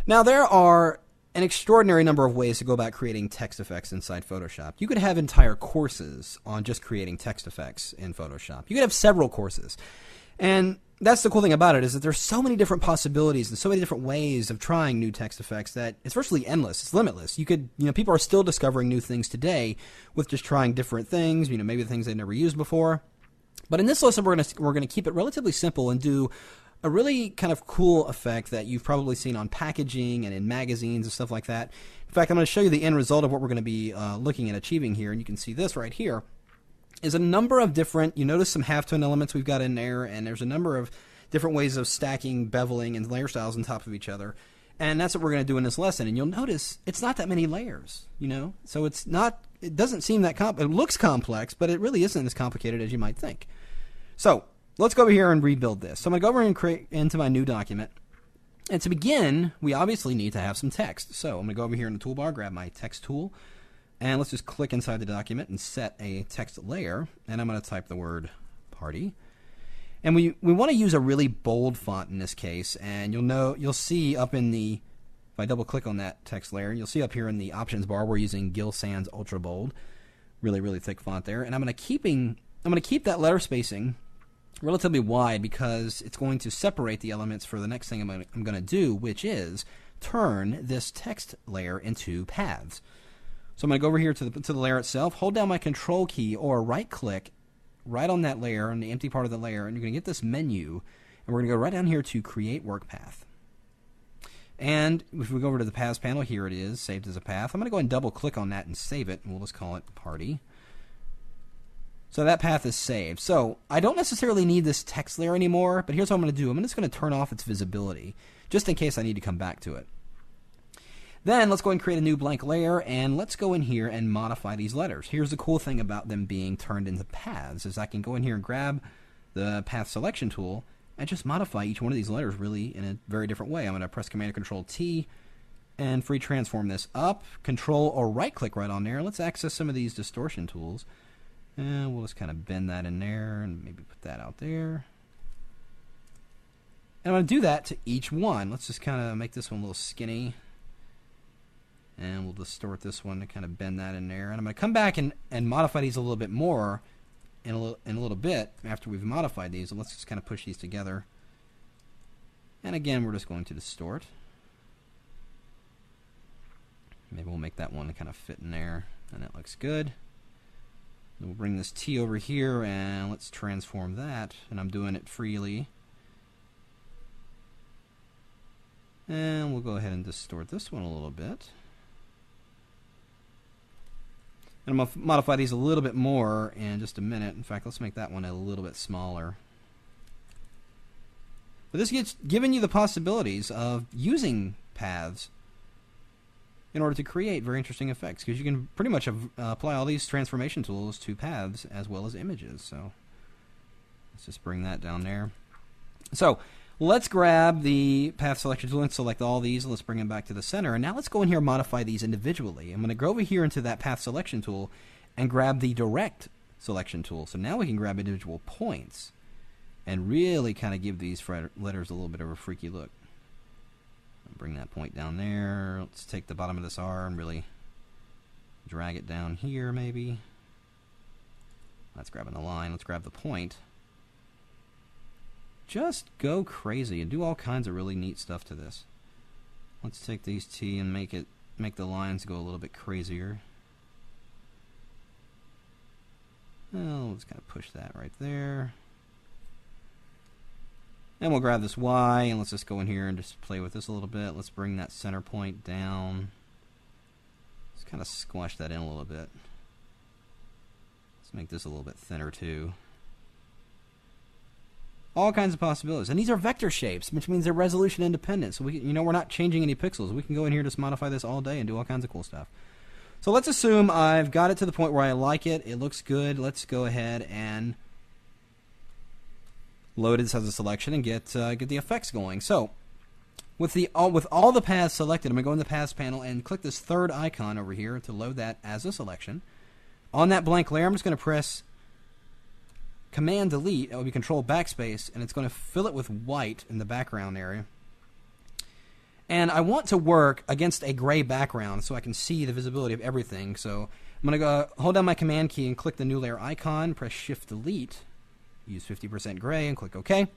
Now, there are an extraordinary number of ways to go about creating text effects inside Photoshop. You could have entire courses on just creating text effects in Photoshop. You could have several courses. And that's the cool thing about it, is that there's so many different possibilities and so many different ways of trying new text effects that it's virtually endless. It's limitless. People are still discovering new things today with just trying different things, maybe the things they've never used before. But in this lesson, we're going to keep it relatively simple and do a really kind of cool effect that you've probably seen on packaging and in magazines and stuff like that. In fact, I'm going to show you the end result of what we're going to be looking at achieving here, and you can see this right here is a number of different, you notice some halftone elements we've got in there, and there's a number of different ways of stacking, beveling, and layer styles on top of each other. And that's what we're going to do in this lesson. And you'll notice it's not that many layers, So it doesn't seem that it looks complex, but it really isn't as complicated as you might think. So let's go over here and rebuild this. So I'm going to go over and create into my new document. And to begin, we obviously need to have some text. So I'm going to go over here in the toolbar, grab my text tool, and let's just click inside the document and set a text layer. And I'm going to type the word party. And we want to use a really bold font in this case. And you'll see up in the, if I double click on that text layer, you'll see up here in the options bar we're using Gill Sans Ultra Bold, really, really thick font there. And I'm going to keep that letter spacing relatively wide because it's going to separate the elements for the next thing I'm going to do, which is turn this text layer into paths. So I'm going to go over here to the layer itself, hold down my control key or right click right on that layer, on the empty part of the layer, and you're going to get this menu, and we're going to go right down here to create work path. And if we go over to the paths panel, here it is, saved as a path. I'm going to go ahead and double click on that and save it, and we'll just call it party. So that path is saved. So I don't necessarily need this text layer anymore, but here's what I'm going to do. I'm just going to turn off its visibility, just in case I need to come back to it. Then let's go ahead and create a new blank layer, and let's go in here and modify these letters. Here's the cool thing about them being turned into paths, is I can go in here and grab the path selection tool and just modify each one of these letters really in a very different way. I'm going to press Command or Control T and free transform this up, Control or right click right on there. Let's access some of these distortion tools. And we'll just kind of bend that in there and maybe put that out there. And I'm going to do that to each one. Let's just kind of make this one a little skinny. And we'll distort this one to kind of bend that in there. And I'm going to come back and modify these a little bit more in a little bit after we've modified these. And let's just kind of push these together. And again, we're just going to distort. Maybe we'll make that one kind of fit in there. And that looks good. We'll bring this T over here and let's transform that. And I'm doing it freely. And we'll go ahead and distort this one a little bit. And I'm going to modify these a little bit more in just a minute. In fact, let's make that one a little bit smaller. But this gets given you the possibilities of using paths in order to create very interesting effects, because you can pretty much apply all these transformation tools to paths as well as images. So let's just bring that down there. So let's grab the path selection tool and select all these. Let's bring them back to the center. And now let's go in here and modify these individually. I'm going to go over here into that path selection tool and grab the direct selection tool. So now we can grab individual points and really kind of give these letters a little bit of a freaky look. Bring that point down there. Let's take the bottom of this R and really drag it down here maybe. That's grabbing the line. Let's grab the point. Just go crazy and do all kinds of really neat stuff to this. Let's take these T and make the lines go a little bit crazier. Well, let's kind of push that right there. And we'll grab this Y and let's just go in here and just play with this a little bit. Let's bring that center point down. Let's kind of squash that in a little bit. Let's make this a little bit thinner too. All kinds of possibilities. And these are vector shapes, which means they're resolution independent. So we're not changing any pixels. We can go in here and just modify this all day and do all kinds of cool stuff. So let's assume I've got it to the point where I like it. It looks good. Let's go ahead and load this as a selection and get the effects going. So with all the paths selected, I'm going to go in the paths panel and click this third icon over here to load that as a selection. On that blank layer, I'm just going to press Command Delete. That will be Control Backspace, and it's going to fill it with white in the background area. And I want to work against a gray background so I can see the visibility of everything. So I'm going to go hold down my command key and click the new layer icon, press Shift Delete, use 50% gray, and click OK.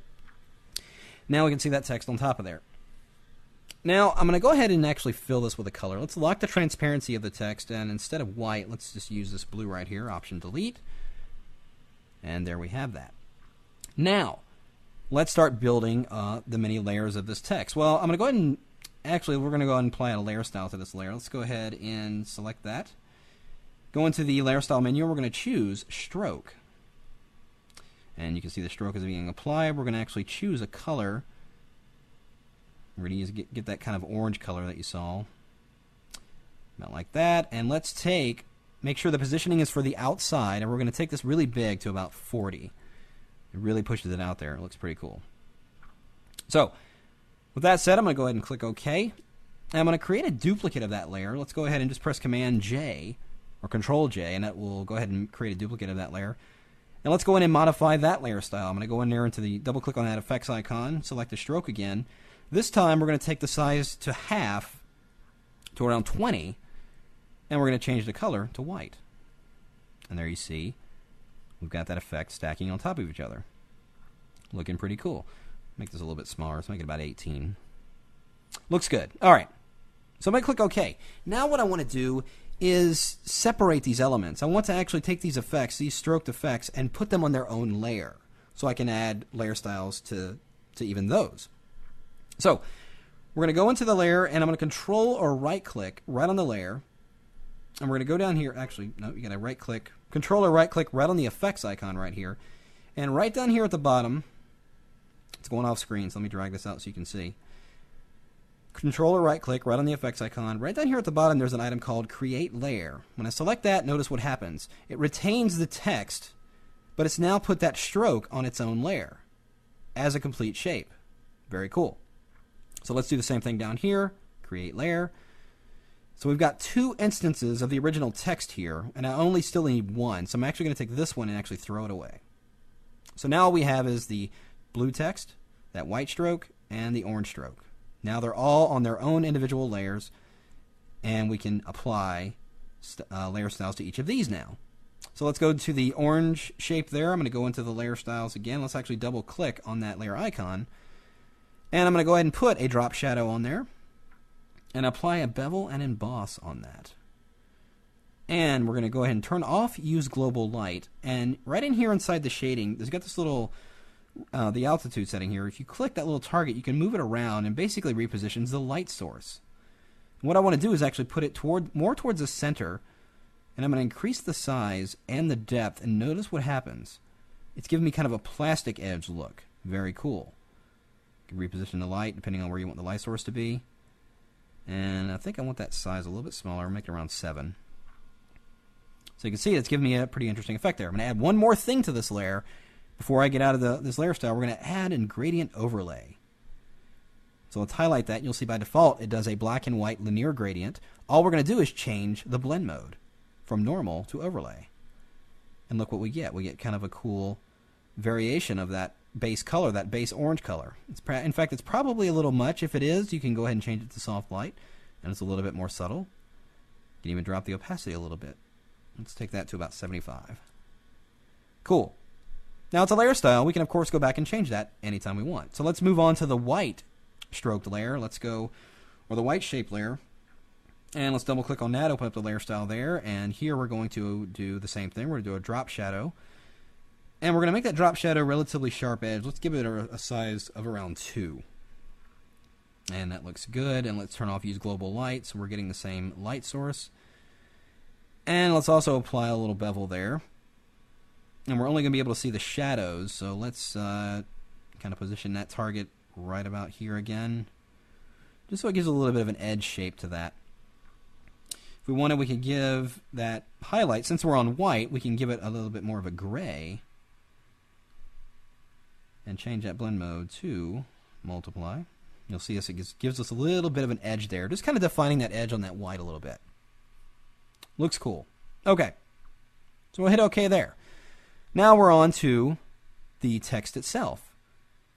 Now we can see that text on top of there. Now I'm going to go ahead and actually fill this with a color. Let's lock the transparency of the text, and instead of white, let's just use this blue right here, Option Delete. And there we have that. Now, let's start building the many layers of this text. Well, I'm going to go ahead and actually, we're going to go ahead and apply a layer style to this layer. Let's go ahead and select that. Go into the layer style menu, and we're going to choose stroke. And you can see the stroke is being applied. We're going to actually choose a color. We're going to get that kind of orange color that you saw. About like that. And let's make sure the positioning is for the outside, and we're going to take this really big to about 40. It really pushes it out there. It looks pretty cool. So, with that said, I'm going to go ahead and click OK. And I'm going to create a duplicate of that layer. Let's go ahead and just press Command J or Control J, and that will go ahead and create a duplicate of that layer. And let's go in and modify that layer style. I'm going to go in there into the double click on that effects icon, select the stroke again. This time we're going to take the size to half, to around 20, and we're going to change the color to white. And there you see we've got that effect stacking on top of each other. Looking pretty cool. Make this a little bit smaller. Let's make it about 18. Looks good. All right. So I'm going to click OK. Now what I want to do is separate these elements. I want to actually take these effects, these stroked effects, and put them on their own layer so I can add layer styles to even those. So we're going to go into the layer, and I'm going to control or right click right on the layer, and we're going to go down here. Actually, no, you got to right click, control or right click right on the effects icon right here, and right down here at the bottom, it's going off screen, so let me drag this out so you can see. Control or right click right on the effects icon. Right down here at the bottom there's an item called Create Layer. When I select that, notice what happens. It retains the text, but it's now put that stroke on its own layer as a complete shape. Very cool. So let's do the same thing down here. Create Layer. So we've got two instances of the original text here, and I only still need one. So I'm actually going to take this one and actually throw it away. So now all we have is the blue text, that white stroke, and the orange stroke. Now they're all on their own individual layers, and we can apply layer styles to each of these now. So let's go to the orange shape there. I'm going to go into the layer styles again. Let's actually double click on that layer icon, and I'm going to go ahead and put a drop shadow on there and apply a bevel and emboss on that. And we're going to go ahead and turn off Use Global Light, and right in here inside the shading, there's got this little the altitude setting here. If you click that little target, you can move it around and basically repositions the light source. And what I want to do is actually put it more towards the center, and I'm going to increase the size and the depth, and notice what happens. It's giving me kind of a plastic edge look. Very cool. You can reposition the light depending on where you want the light source to be. And I think I want that size a little bit smaller, make it around 7. So you can see it's giving me a pretty interesting effect there. I'm going to add one more thing to this layer. Before I get out of this layer style, we're going to add a gradient overlay. So let's highlight that. You'll see by default it does a black and white linear gradient. All we're going to do is change the blend mode from normal to overlay. And look what we get. We get kind of a cool variation of that base color, that base orange color. In fact, it's probably a little much. If it is, you can go ahead and change it to soft light, and it's a little bit more subtle. You can even drop the opacity a little bit. Let's take that to about 75. Cool. Now it's a layer style. We can, of course, go back and change that anytime we want. So let's move on to the white stroked layer. Let's go, or the white shape layer. And let's double click on that, open up the layer style there. And here we're going to do the same thing. We're going to do a drop shadow. And we're going to make that drop shadow relatively sharp edge. Let's give it a size of around 2. And that looks good. And let's turn off Use Global Light so we're getting the same light source. And let's also apply a little bevel there. And we're only going to be able to see the shadows, so let's kind of position that target right about here again, just so it gives a little bit of an edge shape to that. If we wanted, we could give that highlight, since we're on white, we can give it a little bit more of a gray, and change that blend mode to multiply. You'll see it gives us a little bit of an edge there, just kind of defining that edge on that white a little bit. Looks cool. Okay, so we'll hit OK there. Now we're on to the text itself.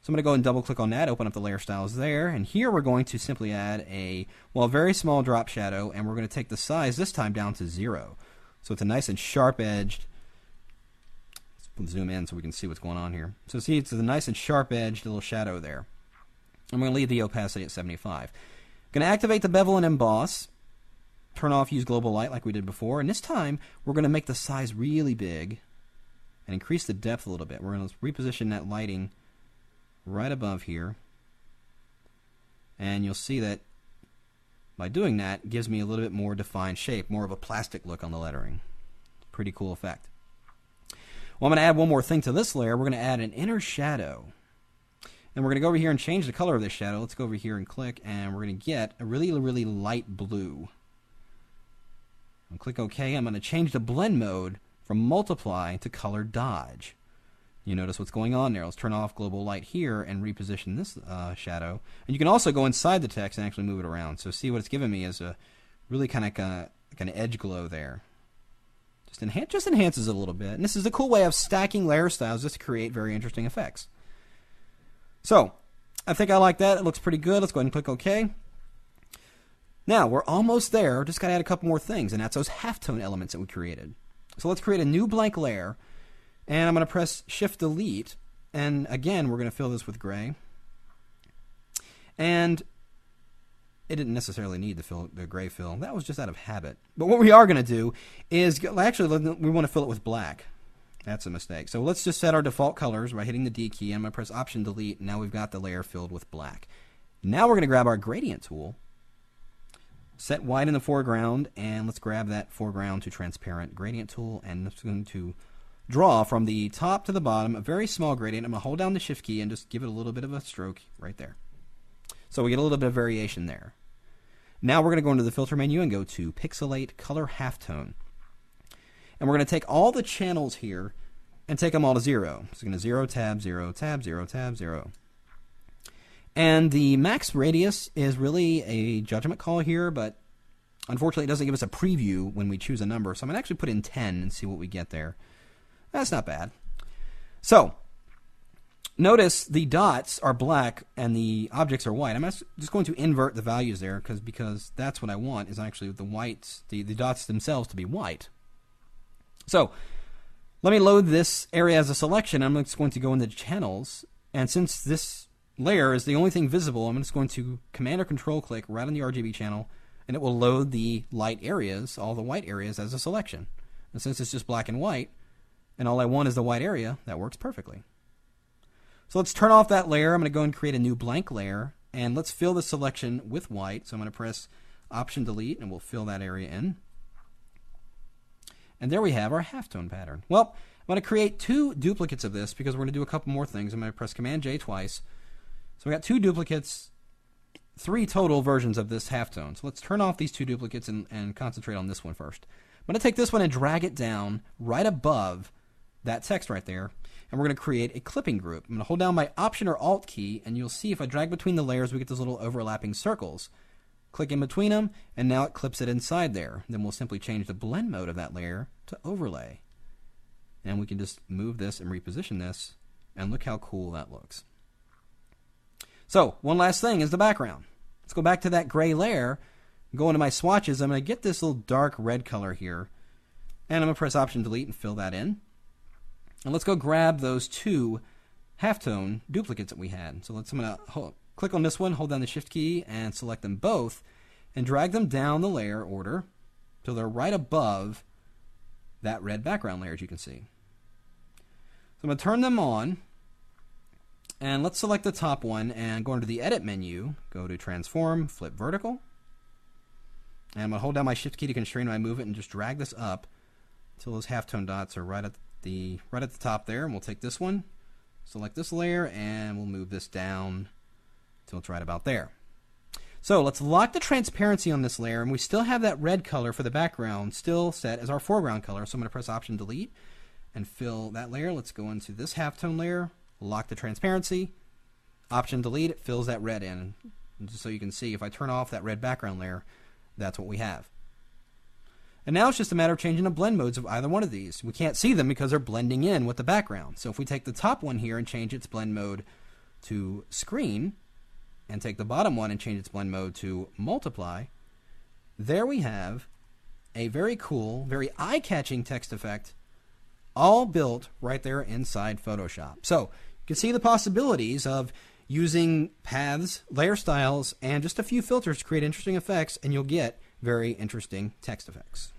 So I'm going to go and double click on that, open up the layer styles there, and here we're going to simply add a very small drop shadow, and we're going to take the size this time down to 0. So it's a nice and sharp edged. Let's zoom in so we can see what's going on here. So see, it's a nice and sharp edged little shadow there. I'm going to leave the opacity at 75. Going to activate the bevel and emboss. Turn off use global light like we did before, and this time we're going to make the size really big and increase the depth a little bit. We're going to reposition that lighting right above here, and you'll see that by doing that it gives me a little bit more defined shape, more of a plastic look on the lettering. Pretty cool effect. Well, I'm going to add one more thing to this layer. We're going to add an inner shadow, and we're going to go over here and change the color of this shadow. Let's go over here and click, and we're going to get a really light blue. I'll click OK. I'm going to change the blend mode from multiply to color dodge. You notice what's going on there. Let's turn off global light here and reposition this shadow. And you can also go inside the text and actually move it around. So see what it's giving me is a really kind of an edge glow there. Just enhances it a little bit. And this is a cool way of stacking layer styles just to create very interesting effects. So I think I like that. It looks pretty good. Let's go ahead and click OK. Now we're almost there. Just got to add a couple more things, and that's those halftone elements that we created. So let's create a new blank layer. And I'm going to press Shift Delete, and again we're going to fill this with gray. And it didn't necessarily need the gray fill. That was just out of habit. But what we are going to do is actually we want to fill it with black. That's a mistake. So let's just set our default colors by hitting the D key. I'm going to press Option Delete, and now we've got the layer filled with black. Now we're going to grab our gradient tool, set white in the foreground, and let's grab that foreground to transparent gradient tool, and it's going to draw from the top to the bottom a very small gradient. I'm going to hold down the Shift key and just give it a little bit of a stroke right there. So we get a little bit of variation there. Now we're going to go into the filter menu and go to Pixelate Color Halftone. And we're going to take all the channels here and take them all to 0. So we're going to 0, tab, 0, tab, 0, tab, 0. And the max radius is really a judgment call here, but unfortunately it doesn't give us a preview when we choose a number. So I'm going to actually put in 10 and see what we get there. That's not bad. So notice the dots are black and the objects are white. I'm just going to invert the values there because that's what I want, is actually the whites, the dots themselves to be white. So let me load this area as a selection. I'm just going to go into channels, and since this layer is the only thing visible, I'm just going to Command or Control click right on the RGB channel, and it will load the light areas, all the white areas, as a selection. And since it's just black and white, and all I want is the white area, that works perfectly. So let's turn off that layer. I'm going to go and create a new blank layer, and let's fill the selection with white. So I'm going to press Option Delete, and we'll fill that area in. And there we have our halftone pattern. Well, I'm going to create 2 duplicates of this because we're going to do a couple more things. I'm going to press Command J twice. So we got 2 duplicates, 3 total versions of this halftone. So let's turn off these 2 duplicates and concentrate on this one first. I'm going to take this one and drag it down right above that text right there, and we're going to create a clipping group. I'm going to hold down my Option or Alt key, and you'll see if I drag between the layers, we get those little overlapping circles. Click in between them, and now it clips it inside there. Then we'll simply change the blend mode of that layer to overlay. And we can just move this and reposition this, and look how cool that looks. So, one last thing is the background. Let's go back to that gray layer, go into my swatches. I'm going to get this little dark red color here, and I'm going to press Option Delete and fill that in. And let's go grab those 2 halftone duplicates that we had. So I'm going to click on this one, hold down the Shift key, and select them both, and drag them down the layer order till they're right above that red background layer, as you can see. So I'm going to turn them on, and let's select the top one and go into the Edit menu, go to Transform, Flip Vertical, and I'm going to hold down my Shift key to constrain when I move it and just drag this up until those halftone dots are right at the top there. And we'll take this one, select this layer, and we'll move this down until it's right about there. So let's lock the transparency on this layer, and we still have that red color for the background still set as our foreground color. So I'm going to press Option Delete and fill that layer. Let's go into this halftone layer, lock the transparency, Option Delete, it fills that red in. And just so you can see, if I turn off that red background layer, that's what we have. And now it's just a matter of changing the blend modes of either one of these. We can't see them because they're blending in with the background. So if we take the top one here and change its blend mode to screen and take the bottom one and change its blend mode to multiply, there we have a very cool, very eye-catching text effect, all built right there inside Photoshop. So you can see the possibilities of using paths, layer styles, and just a few filters to create interesting effects, and you'll get very interesting text effects.